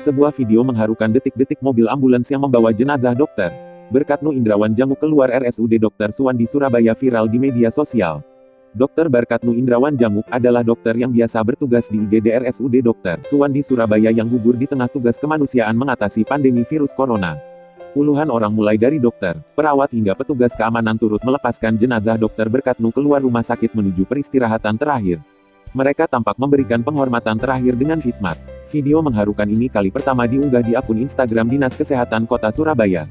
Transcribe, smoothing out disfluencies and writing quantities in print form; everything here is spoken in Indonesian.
Sebuah video mengharukan detik-detik mobil ambulans yang membawa jenazah Dr. Berkatnu Indrawan Jamuk keluar RSUD Dr. Suwandi Surabaya viral di media sosial. Dr. Berkatnu Indrawan Jamuk adalah dokter yang biasa bertugas di IGD RSUD Dr. Suwandi Surabaya yang gugur di tengah tugas kemanusiaan mengatasi pandemi virus corona. Puluhan orang mulai dari dokter, perawat hingga petugas keamanan turut melepaskan jenazah Dr. Berkatnu keluar rumah sakit menuju peristirahatan terakhir. Mereka tampak memberikan penghormatan terakhir dengan khidmat. Video mengharukan ini kali pertama diunggah di akun Instagram Dinas Kesehatan Kota Surabaya.